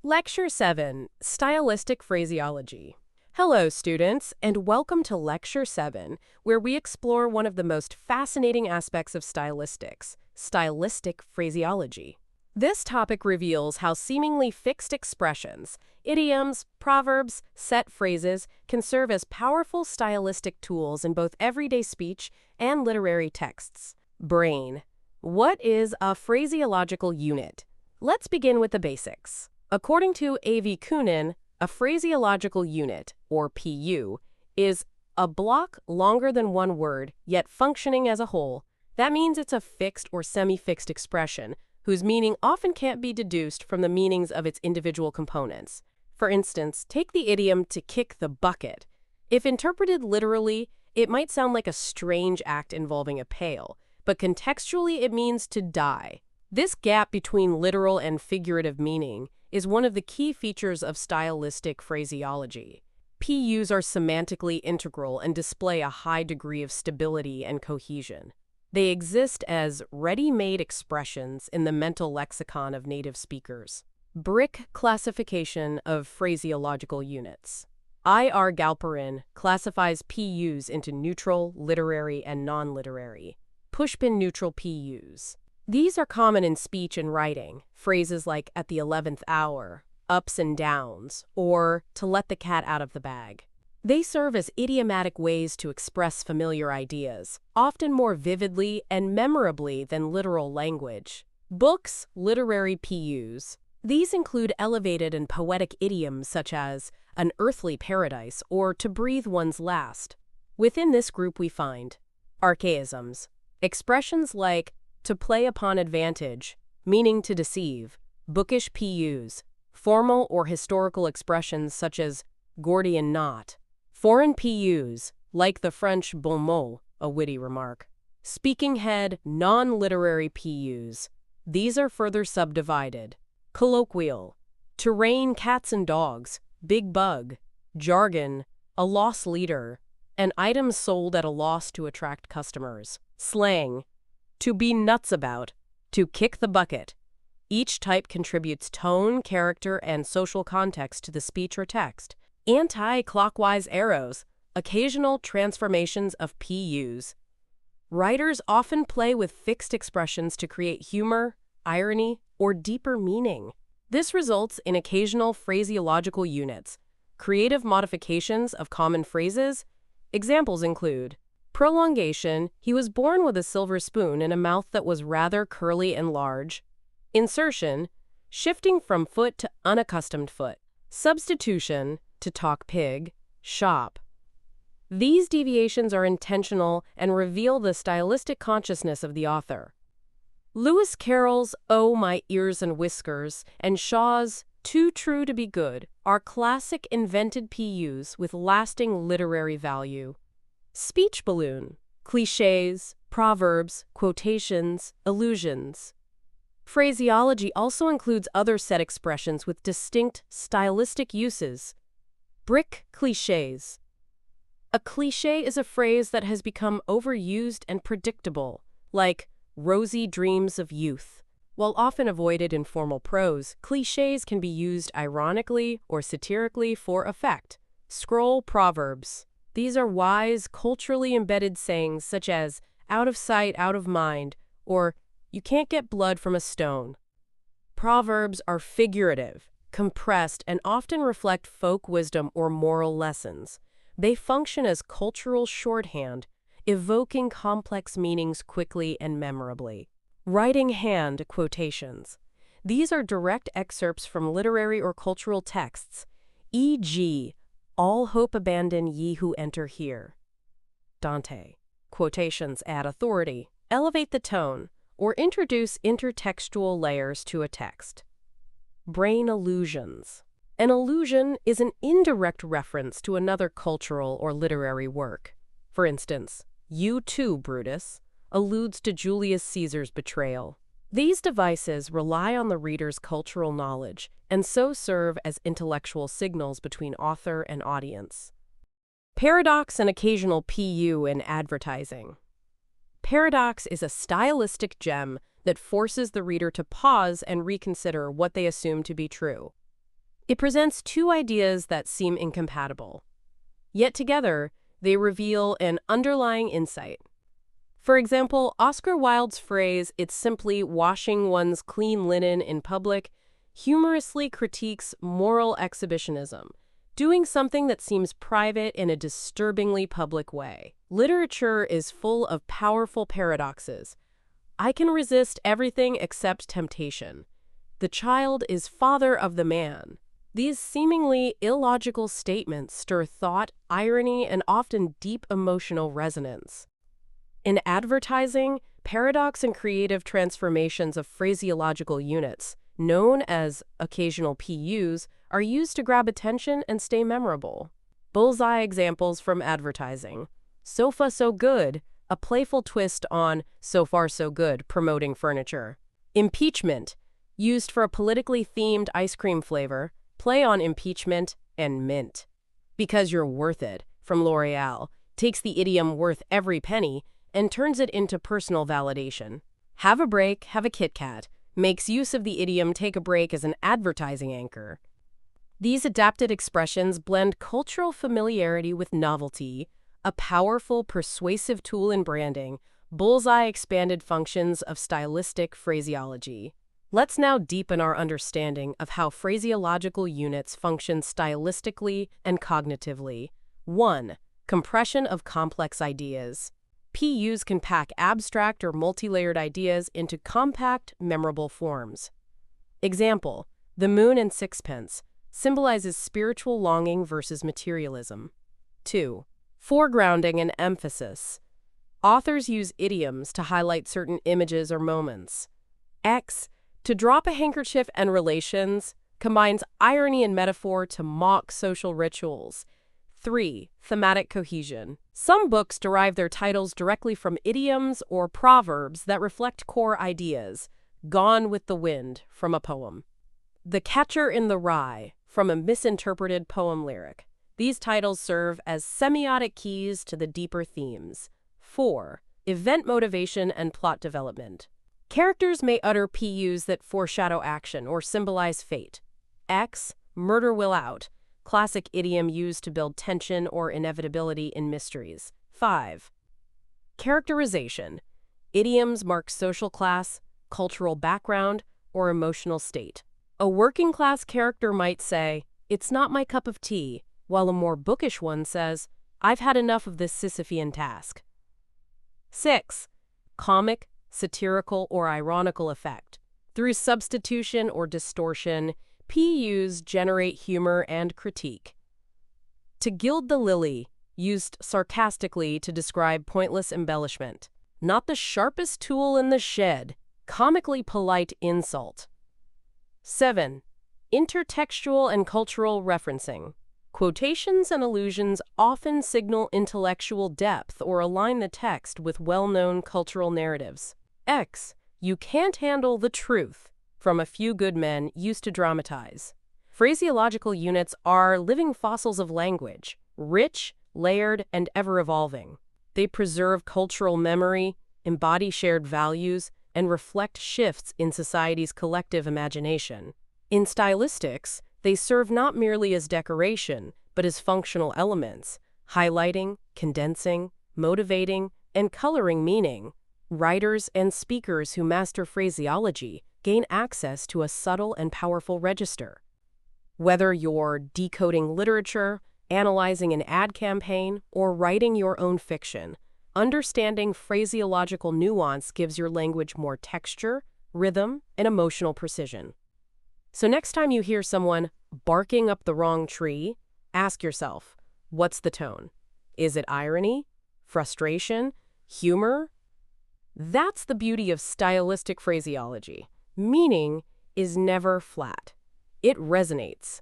Lecture 7, Stylistic Phraseology. Hello, students, and welcome to Lecture 7, where we explore one of the most fascinating aspects of stylistics, stylistic phraseology. This topic reveals how seemingly fixed expressions, idioms, proverbs, set phrases can serve as powerful stylistic tools in both everyday speech and literary texts. Brain. What is a phraseological unit? Let's begin with the basics. According to A.V. Kunin, a phraseological unit, or PU, is a block longer than one word, yet functioning as a whole. That means it's a fixed or semi-fixed expression, whose meaning often can't be deduced from the meanings of its individual components. For instance, take the idiom to kick the bucket. If interpreted literally, it might sound like a strange act involving a pail, but contextually it means to die. This gap between literal and figurative meaning is one of the key features of stylistic phraseology. PUs are semantically integral and display a high degree of stability and cohesion. They exist as ready-made expressions in the mental lexicon of native speakers. Brick classification of phraseological units. I.R. Galperin classifies PUs into neutral, literary, and non-literary. Pushpin neutral PUs. These are common in speech and writing, phrases like at the 11th hour, ups and downs, or to let the cat out of the bag. They serve as idiomatic ways to express familiar ideas, often more vividly and memorably than literal language. Books, literary PUs. These include elevated and poetic idioms such as an earthly paradise or to breathe one's last. Within this group we find archaisms, expressions like to play upon advantage, meaning to deceive, bookish PUs, formal or historical expressions such as Gordian knot, foreign PUs, like the French bon mot, a witty remark, speaking head, non-literary PUs. These are further subdivided. Colloquial, to rein cats and dogs, big bug, jargon, a loss leader, and items sold at a loss to attract customers. Slang, to be nuts about, to kick the bucket. Each type contributes tone, character, and social context to the speech or text. Anti-clockwise arrows, occasional transformations of PUs. Writers often play with fixed expressions to create humor, irony, or deeper meaning. This results in occasional phraseological units, creative modifications of common phrases. Examples include prolongation, he was born with a silver spoon in a mouth that was rather curly and large. Insertion, shifting from foot to unaccustomed foot. Substitution, to talk pig, shop. These deviations are intentional and reveal the stylistic consciousness of the author. Lewis Carroll's "Oh, My Ears and Whiskers" and Shaw's "Too True to Be Good" are classic invented PUs with lasting literary value. Speech balloon, clichés, proverbs, quotations, allusions. Phraseology also includes other set expressions with distinct stylistic uses. Brick clichés. A cliché is a phrase that has become overused and predictable, like rosy dreams of youth. While often avoided in formal prose, clichés can be used ironically or satirically for effect. Scroll proverbs. These are wise, culturally embedded sayings such as out of sight, out of mind, or you can't get blood from a stone. Proverbs are figurative, compressed, and often reflect folk wisdom or moral lessons. They function as cultural shorthand, evoking complex meanings quickly and memorably. Writing hand quotations. These are direct excerpts from literary or cultural texts, e.g., all hope abandon ye who enter here. Dante. Quotations add authority, elevate the tone, or introduce intertextual layers to a text. Brain allusions. An allusion is an indirect reference to another cultural or literary work. For instance, "You too, Brutus," alludes to Julius Caesar's betrayal. These devices rely on the reader's cultural knowledge and so serve as intellectual signals between author and audience. Paradox and occasional PU in advertising. Paradox is a stylistic gem that forces the reader to pause and reconsider what they assume to be true. It presents two ideas that seem incompatible. Yet together, they reveal an underlying insight. For example, Oscar Wilde's phrase, "it's simply washing one's clean linen in public," humorously critiques moral exhibitionism, doing something that seems private in a disturbingly public way. Literature is full of powerful paradoxes. I can resist everything except temptation. The child is father of the man. These seemingly illogical statements stir thought, irony, and often deep emotional resonance. In advertising, paradox and creative transformations of phraseological units, known as occasional PUs, are used to grab attention and stay memorable. Bullseye examples from advertising. "So far so good," a playful twist on "so far so good," promoting furniture. Impeachment, used for a politically themed ice cream flavor, play on impeachment and mint. "Because you're worth it," from L'Oreal, takes the idiom "worth every penny" and turns it into personal validation. "Have a break, have a Kit Kat," makes use of the idiom "take a break" as an advertising anchor. These adapted expressions blend cultural familiarity with novelty, a powerful, persuasive tool in branding. Bullseye expanded functions of stylistic phraseology. Let's now deepen our understanding of how phraseological units function stylistically and cognitively. 1. Compression of complex ideas. PUs can pack abstract or multi-layered ideas into compact, memorable forms. Example, "The moon and sixpence" symbolizes spiritual longing versus materialism. 2. Foregrounding and emphasis. Authors use idioms to highlight certain images or moments. X, "to drop a handkerchief and relations," combines irony and metaphor to mock social rituals. 3. Thematic cohesion. Some books derive their titles directly from idioms or proverbs that reflect core ideas. "Gone with the Wind" from a poem. "The Catcher in the Rye" from a misinterpreted poem lyric. These titles serve as semiotic keys to the deeper themes. 4. Event motivation and plot development. Characters may utter PUs that foreshadow action or symbolize fate. X, "murder will out," classic idiom used to build tension or inevitability in mysteries. 5. Characterization. Idioms mark social class, cultural background, or emotional state. A working-class character might say, "It's not my cup of tea," while a more bookish one says, "I've had enough of this Sisyphean task." 6. Comic, satirical, or ironical effect. Through substitution or distortion, PUs generate humor and critique. "To gild the lily," used sarcastically to describe pointless embellishment. "Not the sharpest tool in the shed," comically polite insult. 7. Intertextual and cultural referencing. Quotations and allusions often signal intellectual depth or align the text with well-known cultural narratives. X, "you can't handle the truth," from A Few Good Men, used to dramatize. Phraseological units are living fossils of language, rich, layered, and ever-evolving. They preserve cultural memory, embody shared values, and reflect shifts in society's collective imagination. In stylistics, they serve not merely as decoration, but as functional elements, highlighting, condensing, motivating, and coloring meaning. Writers and speakers who master phraseology gain access to a subtle and powerful register. Whether you're decoding literature, analyzing an ad campaign, or writing your own fiction, understanding phraseological nuance gives your language more texture, rhythm, and emotional precision. So next time you hear someone barking up the wrong tree, ask yourself, what's the tone? Is it irony, frustration, humor? That's the beauty of stylistic phraseology. Meaning is never flat. It resonates.